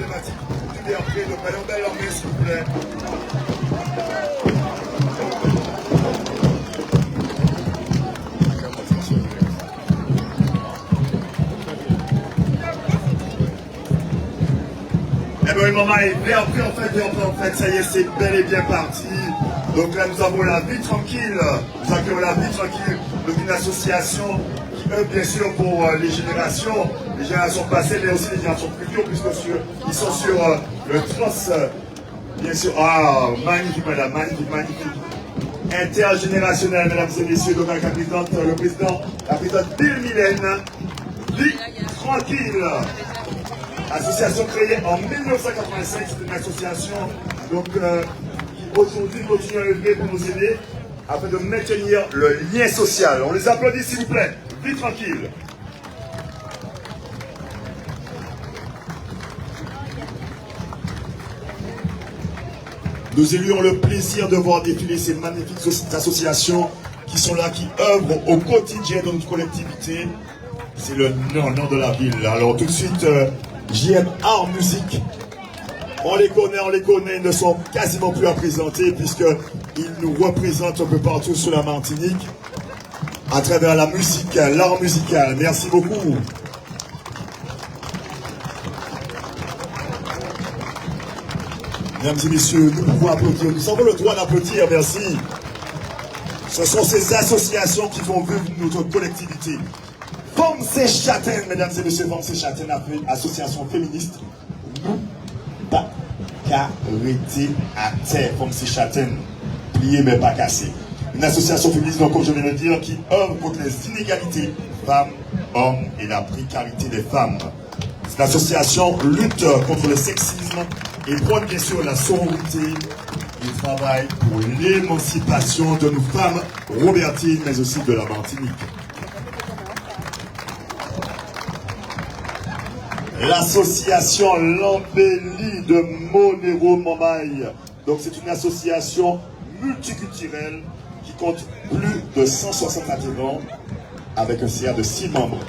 emblématique du Béarpré. Donc allez en belle armée s'il vous plaît. Eh bien, maman, et Béarpré en fait, ça y est, c'est bel et bien parti. Donc là, nous avons la vie tranquille. Nous accueillons la vie tranquille. Donc une association qui œuvre bien sûr pour les générations passées, mais aussi les générations futures, puisqu'ils sont sur le trans, bien sûr. Ah, magnifique, madame, magnifique, magnifique. Intergénérationnel, mesdames et messieurs. Donc avec la présidente Bill Mylène, vie tranquille. Association créée en 1985, c'est une association donc, qui aujourd'hui continue à œuvrer pour nous aider afin de maintenir le lien social. On les applaudit s'il vous plaît. Vie tranquille. Nous élus ont le plaisir de voir défiler ces magnifiques associations qui sont là, qui œuvrent au quotidien de notre collectivité. C'est le nom de la ville. Alors tout de suite, JM Art Musique. On les connaît, ils ne sont quasiment plus à présenter puisqu'ils nous représentent un peu partout sur la Martinique à travers la musique, l'art musical. Merci beaucoup. Mesdames et messieurs, nous pouvons applaudir. Nous avons le droit d'applaudir, merci. Ce sont ces associations qui font vivre notre collectivité. Femmes c'est Châtaignes, mesdames et messieurs, Femmes c'est Châtaignes, association féministe. Nous, pas qu'arrêter à terre. Femmes c'est Châtaignes, plier mais pas casser. Une association féministe, donc, comme je viens de le dire, qui œuvre contre les inégalités femmes, hommes et la précarité des femmes. Cette association lutte contre le sexisme et prône bien sûr la sororité et travaille pour l'émancipation de nos femmes robertines, mais aussi de la Martinique. L'association L'Embellie de Monero Mamaï. Donc c'est une association multiculturelle qui compte plus de 160 adhérents avec un CA de 6 membres.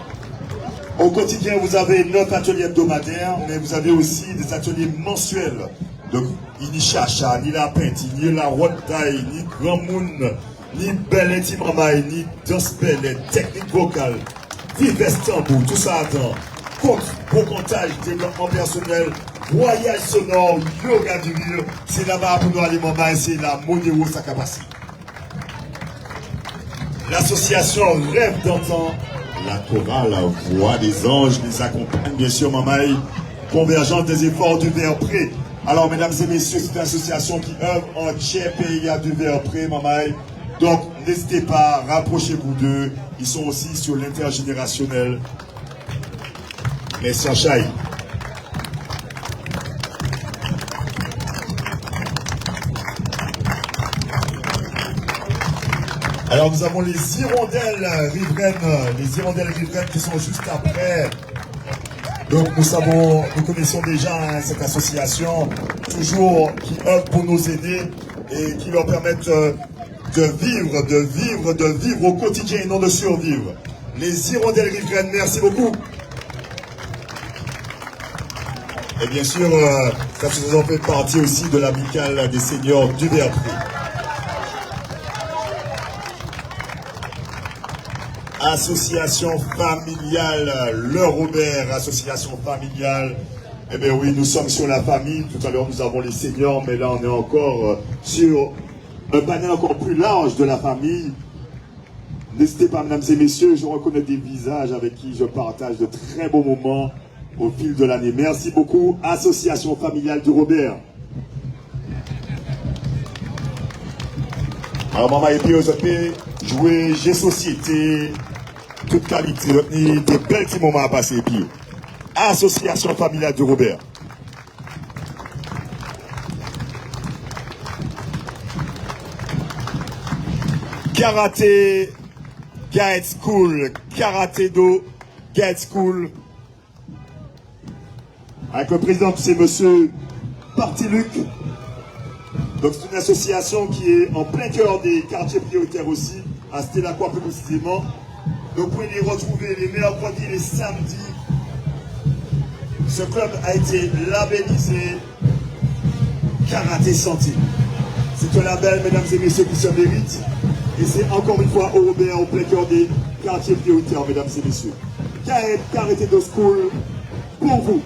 Au quotidien, vous avez 9 ateliers hebdomadaires, mais vous avez aussi des ateliers mensuels. Donc, ni Chacha, ni La Penti, ni La Rotaille, ni Grand Moon, ni Belle Intimamaï, ni Danse Belle, technique vocale, divers tambours, tout ça attend. Pour comptage, développement personnel, voyage sonore, yoga du rire, c'est là-bas pour nous aller, maman, c'est la Monero Sakabasi. L'association Rêve d'antan, la chorale, la voix des anges, les accompagne, bien sûr, Mamaï, convergence des efforts du Béarpré. Alors, mesdames et messieurs, c'est une association qui œuvre en tiers pays du Béarpré, Mamaï. Donc, n'hésitez pas, rapprochez-vous d'eux. Ils sont aussi sur l'intergénérationnel. Merci, Chaï. Alors nous avons les hirondelles riveraines qui sont juste après. Donc nous connaissons déjà cette association, toujours qui œuvre pour nous aider et qui leur permettent de vivre au quotidien et non de survivre. Les hirondelles riveraines, merci beaucoup. Et bien sûr, ça faisant fait partie aussi de l'amicale des seniors du Béarpré. Association familiale, le Robert, association familiale. Eh bien oui, nous sommes sur la famille. Tout à l'heure, nous avons les seniors, mais là, on est encore sur un panel encore plus large de la famille. N'hésitez pas, mesdames et messieurs, je reconnais des visages avec qui je partage de très beaux moments au fil de l'année. Merci beaucoup, association familiale du Robert. Alors, maman et puis, vous avez joué Jeux Société, toute qualité, des belles petits moments à passer. Et puis, association familiale du Robert. Karaté, Guide School, Karaté Do, Guide School. Avec le président, c'est monsieur Partiluc. Donc c'est une association qui est en plein cœur des quartiers prioritaires aussi, à Stella-Croix plus précisément. Donc vous pouvez les retrouver les mercredis et les samedis Ce club a été labellisé Karaté Santé. C'est un label, mesdames et messieurs, qui se mérite. Et c'est encore une fois européen au plein cœur des quartiers prioritaires, mesdames et messieurs. Karaté de School pour vous.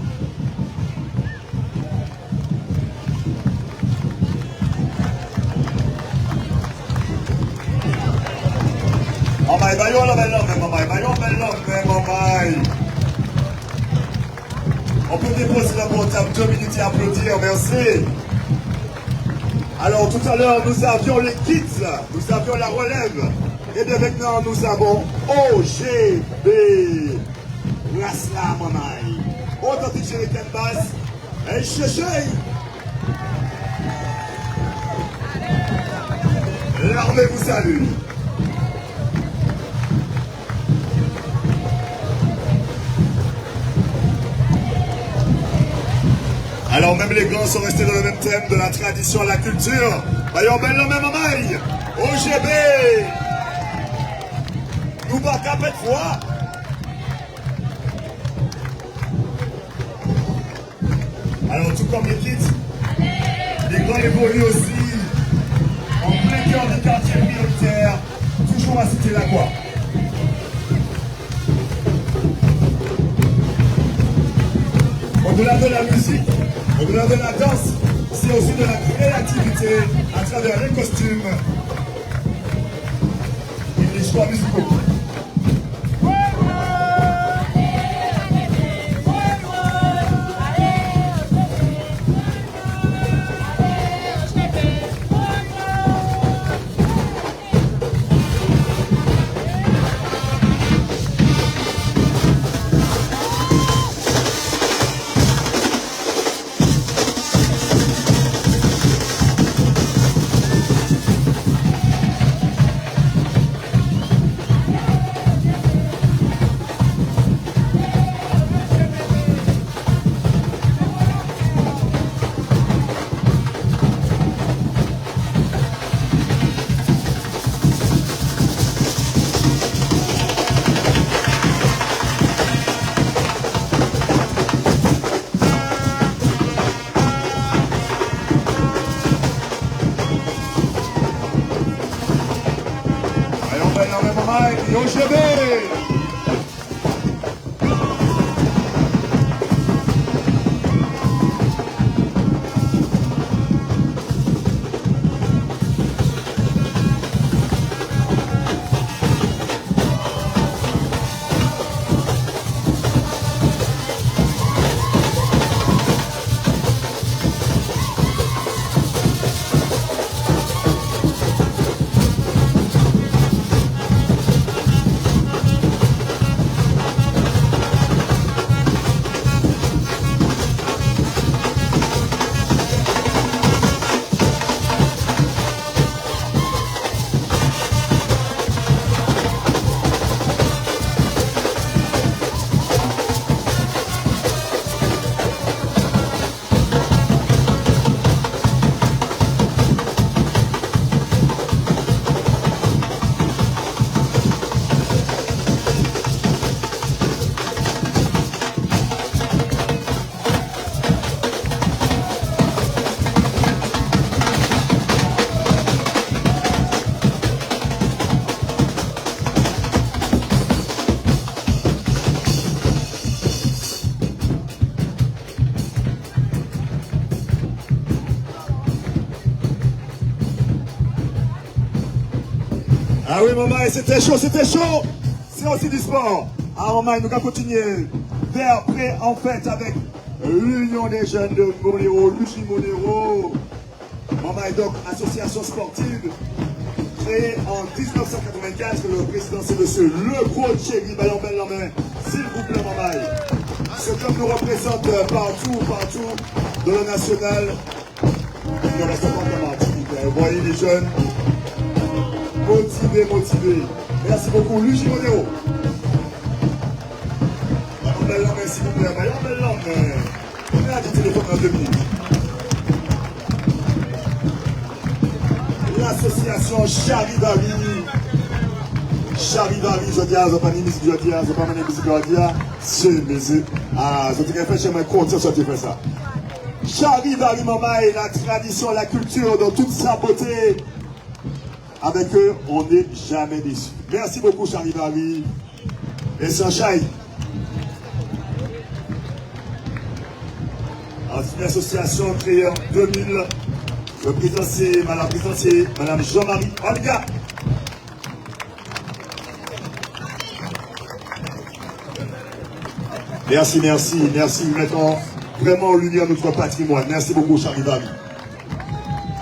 On peut déposer le portable 2 minutes et applaudir, merci. Alors tout à l'heure nous avions les kids, nous avions la relève. Et de maintenant nous avons OGB. Rasla Mamaï. Authentique Jéricaine Basse. Et Chéché. L'armée vous salue. Alors même les grands sont restés dans le même thème de la tradition, la culture. Voyons belle le même maille. OGB. Nous pas capé de foi. Alors tout comme les kids, les grands évoluent aussi en plein cœur des quartiers prioritaires, toujours à citer la quoi. Au-delà de la musique, au-delà de la danse, c'est aussi de la créativité à travers les costumes et les choix musicaux. OGB. Ah oui, maman, c'était chaud, c'était chaud. C'est aussi du sport. Ah, maman, nous allons continuer vers près en fait avec l'Union des jeunes de Monero, Lucie Monero. Maman est donc association sportive créée en 1995. Le président, c'est monsieur Le Gros Thierry Bayon Belle-Lamain. S'il vous plaît, maman. Ce club nous représente partout dans le national. Il ne reste pas de Martinique. Vous voyez les jeunes. Motivé. Merci beaucoup, Lucie Monero. Belle langue, s'il vous plaît. Belle langue. On est à du téléphone dans 2 minutes. L'association Charivari, je dis à Zopani, musique, je dis à Zopani, musique, je dis à c'est baiser. Ah, ça te fait, j'aimerais content ça te fait ça. Charivari Mamaï, la tradition, la culture dans toute sa beauté. Avec eux, on n'est jamais déçu. Merci beaucoup, Charivari. Et Sunshine. C'est une association créée en 2000. Le président, c'est Madame Jean-Marie Olga. Merci, merci, merci. Mettons vraiment en lumière notre patrimoine. Merci beaucoup, Charivari.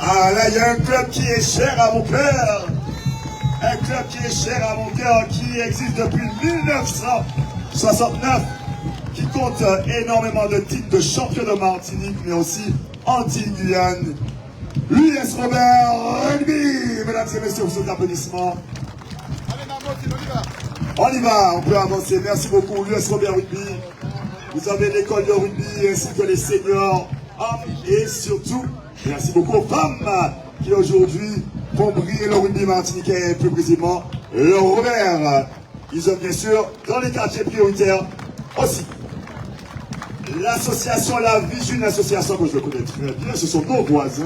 Ah là, il y a un club qui est cher à mon cœur. Un club qui est cher à mon cœur, qui existe depuis 1969, qui compte énormément de titres de champion de Martinique, mais aussi Antilles-Guyane. L'US Robert Rugby. Mesdames et messieurs, pour cet applaudissement. On y va, on peut avancer. Merci beaucoup, l'US Robert Rugby. Vous avez l'école de rugby ainsi que les seniors hommes et surtout, merci beaucoup aux femmes qui aujourd'hui font briller le rugby martiniquais, plus précisément le Robert. Ils ont bien sûr dans les quartiers prioritaires aussi. L'association La Vigie, une association que je connais très bien, ce sont nos voisins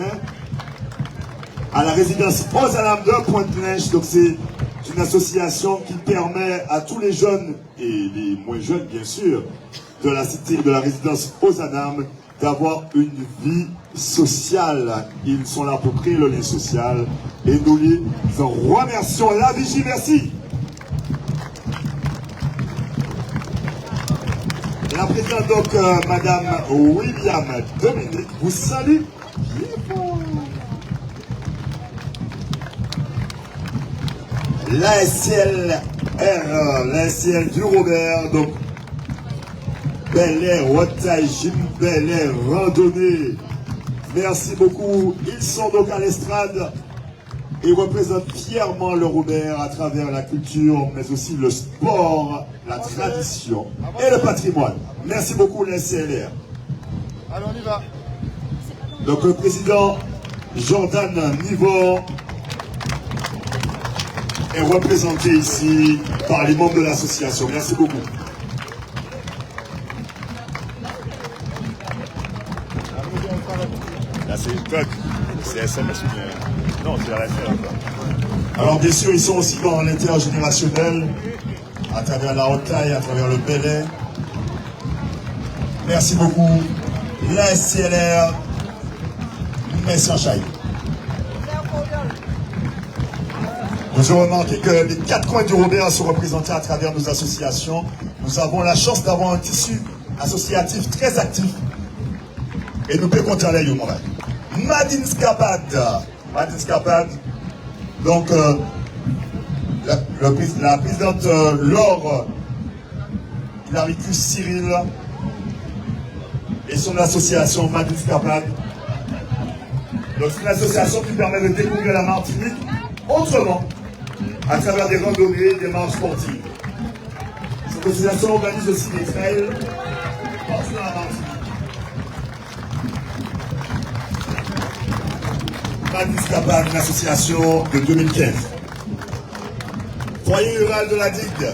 à la résidence Ozanam de Pointe-Neige. Donc c'est une association qui permet à tous les jeunes et les moins jeunes bien sûr de la cité de la résidence Ozanam d'avoir une vie sociale. Ils sont là pour créer le lien social et nous les en remercions. La Vigie, merci. La présidente donc Madame William Dominique vous salue. L'ASCLR, l'ASCL du Robert, donc Bel Air, Wataï, Jim Bel Air, randonnée. Merci beaucoup. Ils sont donc à l'estrade et représentent fièrement le Robert à travers la culture, mais aussi le sport, la tradition et le patrimoine. Merci beaucoup, l'ASCLR. Allez, on y va. Donc le président Jordan Nivor est représenté ici par les membres de l'association. Merci beaucoup. Là, c'est TOC, c'est SMS ou bien... Non, c'est la référence. Alors bien sûr, ils sont aussi dans l'intergénérationnel, à travers la Haute-Taille, à travers le Belay. Merci beaucoup. La SCLR, merci en Chaille. Vous avez remarqué que les 4 coins du Robert sont représentés à travers nos associations. Nous avons la chance d'avoir un tissu associatif très actif. Et nous pouvons compter à l'aile au Montréal. Madine Scapad. Madine Scapad. Donc, la présidente Laure Claricus Cyril et son association Madine Scapad. Donc, c'est une association qui permet de découvrir la Martinique autrement, à travers des randonnées, des marches sportives. Cette association organise aussi des trails partout dans la Martinique. Madine Scapad, une association de 2015. Foyer rural de la Digue.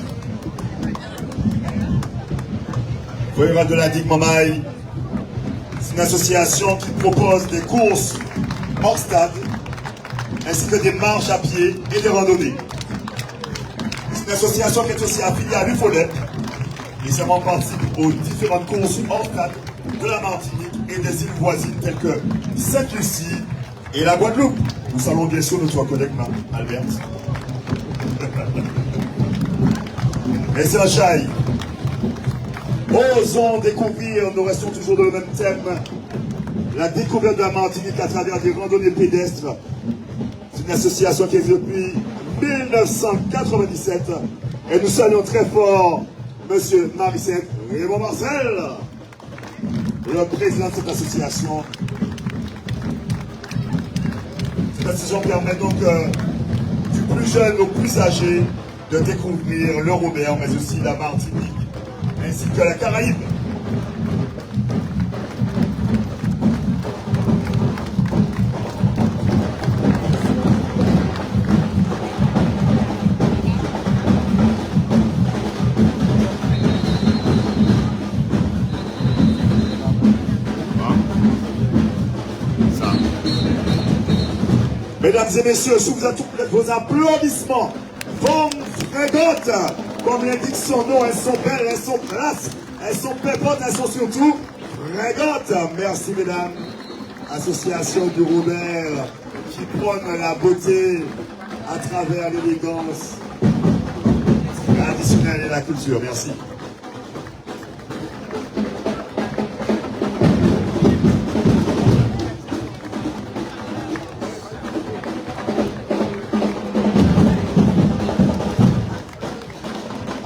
Foyer rural de la Digue Mamaï. C'est une association qui propose des courses hors stade, ainsi que des marches à pied et des randonnées. C'est une association qui est aussi affiliée à l'UFOLEP. Les membres participent aux différentes courses hors stade de la Martinique et des îles voisines telles que Sainte-Lucie et la Guadeloupe. Nous saluons bien sûr notre collègue Albert. Et c'est la chaille. Osons découvrir, nous restons toujours dans le même thème, la découverte de la Martinique à travers des randonnées pédestres. C'est une association qui existe depuis 1997 et nous saluons très fort M. Marie-Saint Raymond Marcel, le président de cette association. Cette association permet donc du plus jeune au plus âgé de découvrir le Robert, mais aussi la Martinique, ainsi que la Caraïbe. Mesdames et messieurs, sous vos applaudissements, Femme Frégotte, comme l'indique son nom, elles sont belles, elles sont classes, elles sont pépotes, elles sont surtout Frégotte. Merci mesdames. Association du Robert qui prône la beauté à travers l'élégance traditionnelle et la culture. Merci.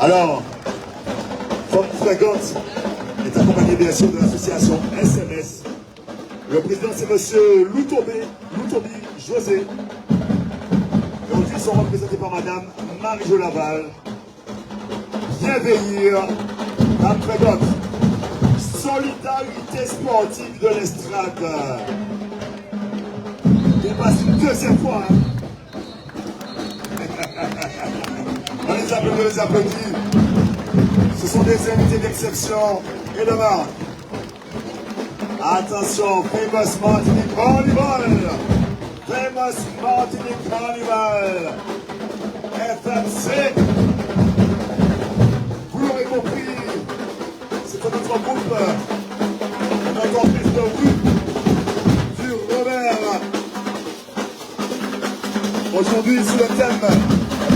Alors, Femme Frégotte est accompagné bien sûr de l'association SMS. Le président c'est M. Loutobi José. Aujourd'hui ils sont représentés par Mme Marie-Jo Laval. Bienvenue, Femme Frégotte. Solidarité sportive de l'estrade. On passe une deuxième fois. Hein. On les applaudit. Ce sont des invités d'exception et de marque. Attention, Famous Martinique Carnival. Famous Martinique Carnival. FMC. Vous l'aurez compris, c'est notre groupe, notre orchestre de rue du Robert. Aujourd'hui, sous le thème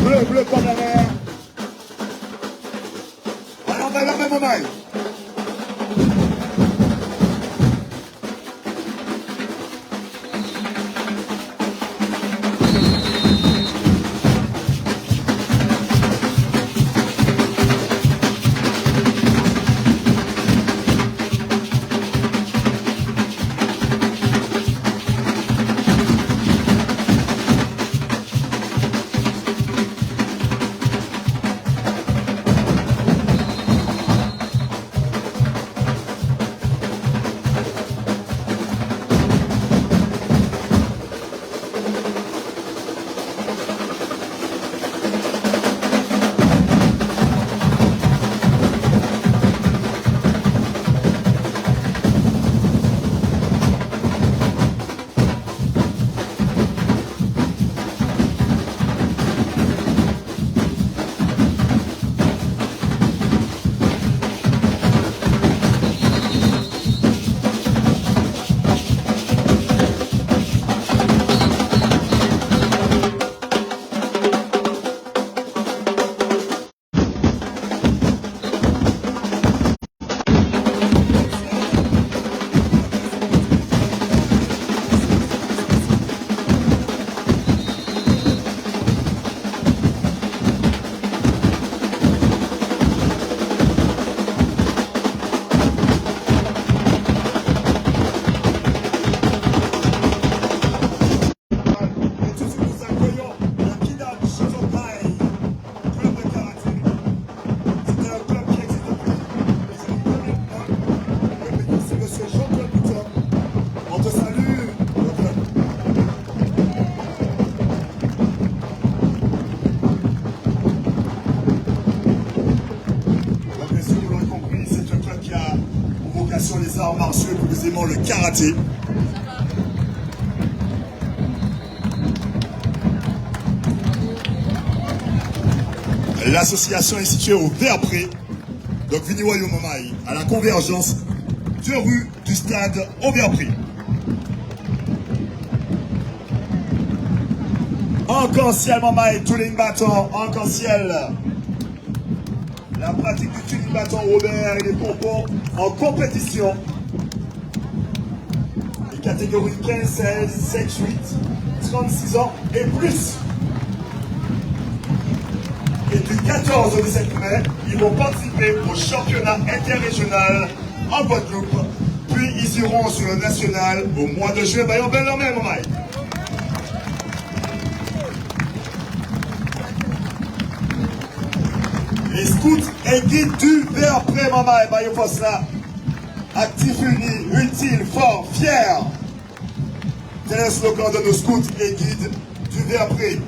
bleu, bleu comme la mer. Allez, on va la même maille. Les arts martiaux, plus précisément le karaté. L'association est située au Verpré, donc Viniwayo Mamaï, à la convergence de rue du stade au Verpré. Arc-en-ciel Mamaï, tuning bâton, arc-en-ciel. La pratique du tuning bâton Robert et les pompons en compétition. Les catégories 15, 16, 7, 8, 36 ans et plus. Et du 14 au 17 mai, ils vont participer au championnat interrégional en Guadeloupe. Puis ils iront sur le national au mois de juin. Bayon bel même, Mamaï. Les scouts et guides du Verpré, Mamaï, Bayon Fosla. Actifs, unis, utiles, forts, fiers. C'est le slogan de nos scouts et guides du Verpré.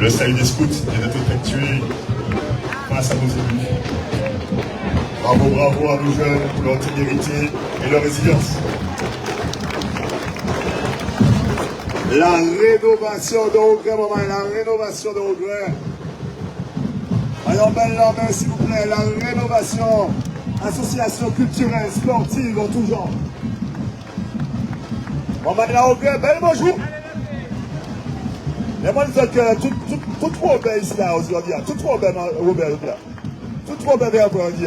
Le salut des scouts vient d'être effectué face à nos élus. Bravo, bravo à nos jeunes pour leur témérité et leur résilience. La rénovation de Regret, maman, la rénovation de Regret. Voyons belle la main, s'il vous plaît, la rénovation. Association culturelle, sportive, en tout genre. Maman, la Regret, belle bonjour. Les gens disent que tout trop bien ici, là, aujourd'hui. Tout trop bien, Robert, là. Tout trop bien, aujourd'hui.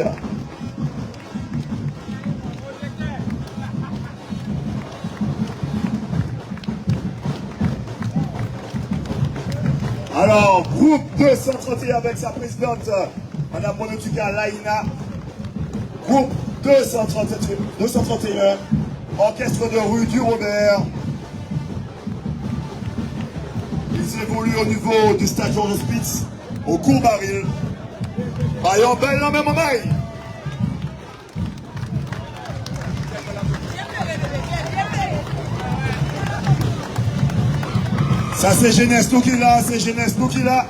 Alors, groupe 231 avec sa présidente, Mme Monotika Laïna. Groupe 231, orchestre de rue du Robert. Ils évoluent au niveau du stade Georges Spitz, au cours Baril. Bayon belle la même oreille. Ça c'est jeunesse nous qui l'a, c'est jeunesse nous qui l'a.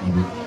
avec